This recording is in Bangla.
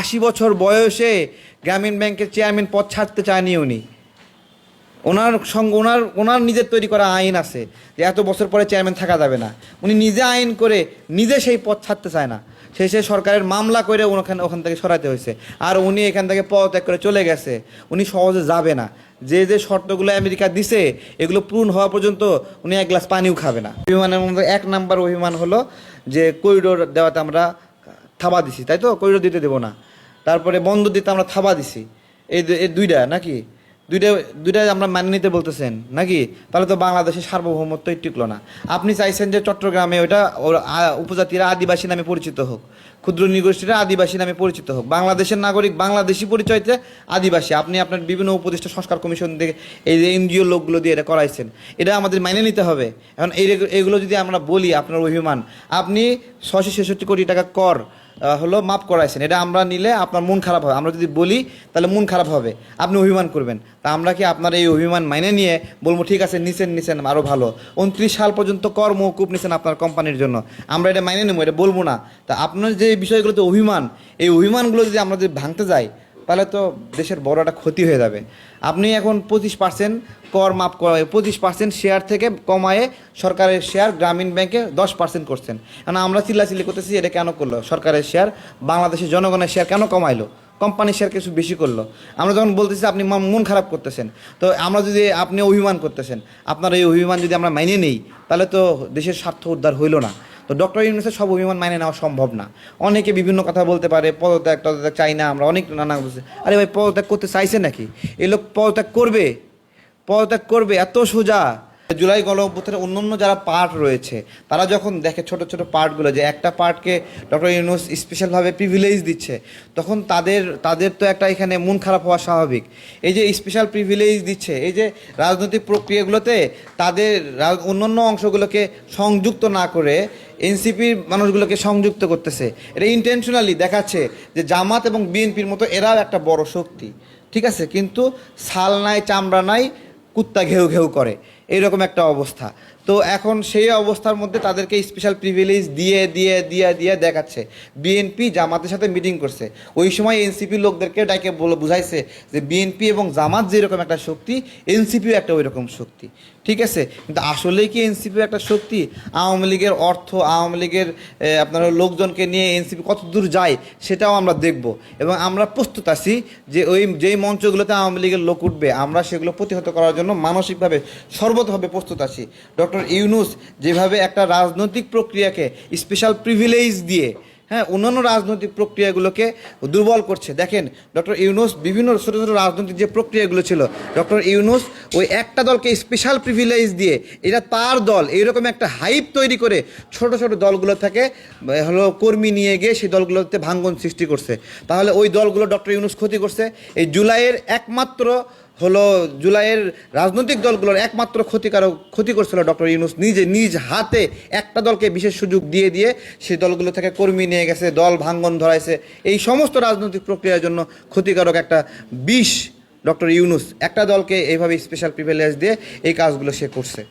80 বছর বয়সে গ্রামীণ ব্যাংকের চেয়ারম্যান পদ ছাড়তে চায়নি উনি। ওনার সঙ্গে ওনার নিজের তৈরি করা আইন আছে যে এত বছর পরে চেয়ারম্যান থাকা যাবে না। উনি নিজে আইন করে নিজে সেই পদ ছাড়তে চায় না, শেষে সরকারের মামলা করে ওখান থেকে সরাতে হয়েছে। আর উনি এখান থেকে পদত্যাগ করে চলে গেছে। উনি সহজে যাবে না। যে শর্তগুলো আমেরিকা দিছে এগুলো পূরণ হওয়া পর্যন্ত উনি এক গ্লাস পানিও খাবে না। অভিমানের মধ্যে 1 নাম্বার অভিমান হলো যে করিডোর দেওয়াতে আমরা থাবা দিছি, তাই তো? করিডোর দিতে দেবো না। তারপরে বন্ধ দিতে আমরা থাবা দিছি। এই দুইটা নাকি দুইটা আমরা মানিয়ে নিতে বলতেছেন নাকি? তাহলে তো বাংলাদেশের সার্বভৌমত্বই টিকলো না। আপনি চাইছেন যে চট্টগ্রামে ওটা উপজাতিরা আদিবাসী নামে পরিচিত হোক, ক্ষুদ্র নৃগোষ্ঠীরা আদিবাসী নামে পরিচিত হোক, বাংলাদেশের নাগরিক বাংলাদেশি পরিচয়তে আদিবাসী। আপনি আপনার বিভিন্ন উপদেষ্টা সংস্কার কমিশন থেকে এই যে এনজিও লোকগুলো দিয়ে এটা করাইছেন, এটা আমাদের মাইনে নিতে হবে। এখন এইগুলো যদি আমরা বলি আপনার অভিমান, আপনি 666 কোটি টাকা কর হলো মাপ করাইছেন, এটা আমরা নিলে আপনার মন খারাপ হবে। আমরা যদি বলি তাহলে মন খারাপ হবে, আপনি অভিমান করবেন। তা আমরা কি আপনার এই অভিমান মাইনে নিয়ে বলবো ঠিক আছে নিছেন আরও ভালো? 29 সাল পর্যন্ত কর মওকুফ নিছেন আপনার কোম্পানির জন্য, আমরা এটা মাইনে নেবো, এটা বলবো না। তা আপনার যে বিষয়গুলোতে অভিমান, এই অভিমানগুলো যদি আমরা যদি ভাঙতে যাই তাহলে তো দেশের বড় একটা ক্ষতি হয়ে যাবে। আপনি এখন 25% কর মাপ করা, 25% শেয়ার থেকে কমায়ে সরকারের শেয়ার গ্রামীণ ব্যাংকে 10% করছেন। কারণ আমরা চিল্লাচিল্লি করতেছি এটা কেন করলো? সরকারের শেয়ার, বাংলাদেশের জনগণের শেয়ার কেন কমাইলো? কোম্পানির শেয়ার কিছু বেশি করলো। আমরা যখন বলতেছি আপনি মন খারাপ করতেছেন, তো আমরা যদি আপনি অভিমান করতেছেন, আপনার এই অভিমান যদি আমরা মাইনে নেই তাহলে তো দেশের স্বার্থ উদ্ধার হইল না। তো ডক্টর ইউনূসের সব অভিমান মাইনে নেওয়া সম্ভব না। অনেকে বিভিন্ন কথা বলতে পারে, পদত্যাগ চাই না আমরা, অনেক নানা বলছে। আরে ভাই, পদত্যাগ করতে চাইছে নাকি? এই লোক পদত্যাগ করবে এত সোজা? জুলাই গণঅভ্যুত্থানের অন্যান্য যারা পার্ট রয়েছে তারা যখন দেখে ছোট ছোট পার্টগুলো যে একটা পার্টকে ডক্টর ইউনূস স্পেশালভাবে প্রিভিলেজ দিচ্ছে, তখন তাদের তো একটা এখানে মন খারাপ হওয়া স্বাভাবিক। এই যে স্পেশাল প্রিভিলেজ দিচ্ছে, এই যে রাজনৈতিক প্রক্রিয়াগুলোতে তাদের অন্যান্য অংশগুলোকে সংযুক্ত না করে এনসিপির মানুষগুলোকে সংযুক্ত করতেছে, এটা ইন্টেনশনালি দেখাচ্ছে যে জামাত এবং বিএনপির মতো এরাও একটা বড় শক্তি, ঠিক আছে? কিন্তু ছাল নাই, চামড়া নাই, কুত্তা ঘেউ ঘেউ করে, এইরকম একটা অবস্থা। তো এখন সেই অবস্থার মধ্যে তাদেরকে স্পেশাল প্রিভিলেজ দিয়ে দেখাচ্ছে। বিএনপি জামাতের সাথে মিটিং করছে, ওই সময় এনসিপি লোকদেরকে ডাকে বুঝাইছে যে বিএনপি এবং জামাত যেরকম একটা শক্তি, এনসিপিও একটা ওই রকম শক্তি, ঠিক আছে? কিন্তু আসলেই কি এনসিপিও একটা শক্তি? আওয়ামী লীগের অর্থ, আওয়ামী লীগের আপনার লোকজনকে নিয়ে এনসিপি কত দূর যায় সেটাও আমরা দেখব, এবং আমরা প্রস্তুত আছি যে যেই মঞ্চগুলোতে আওয়ামী লীগের লোক উঠবে আমরা সেগুলো প্রতিহত করার জন্য মানসিকভাবে সর্বতভাবে প্রস্তুত আছি। ডক্টর ইউনূস যেভাবে একটা রাজনৈতিক প্রক্রিয়াকে স্পেশাল প্রিভিলেজ দিয়ে অন্যান্য রাজনৈতিক প্রক্রিয়াগুলোকে দুর্বল করছে। দেখেন, ডক্টর ইউনূস বিভিন্ন ছোটো ছোটো রাজনৈতিক যে প্রক্রিয়াগুলো ছিল, ডক্টর ইউনূস ওই একটা দলকে স্পেশাল প্রিভিলেজ দিয়ে এটা তার দল এইরকম একটা হাইপ তৈরি করে ছোট ছোট দলগুলো থেকে কর্মী নিয়ে গিয়ে সেই দলগুলোতে ভাঙ্গন সৃষ্টি করছে। তাহলে ওই দলগুলো ডক্টর ইউনূস ক্ষতি করছে। এই জুলাইয়ের রাজনৈতিক দলগুলোর একমাত্র ক্ষতি করছিল ডক্টর ইউনূস নিজ হাতে একটা দলকে বিশেষ সুযোগ দিয়ে সেই দলগুলো থেকে কর্মী নিয়ে গেছে, দল ভাঙ্গন ধরাইছে। এই সমস্ত রাজনৈতিক প্রক্রিয়ার জন্য ক্ষতিকারক একটা বিষ ডক্টর ইউনূস একটা দলকে এইভাবে স্পেশাল প্রিভিলেজ দিয়ে এই কাজগুলো সে করছে।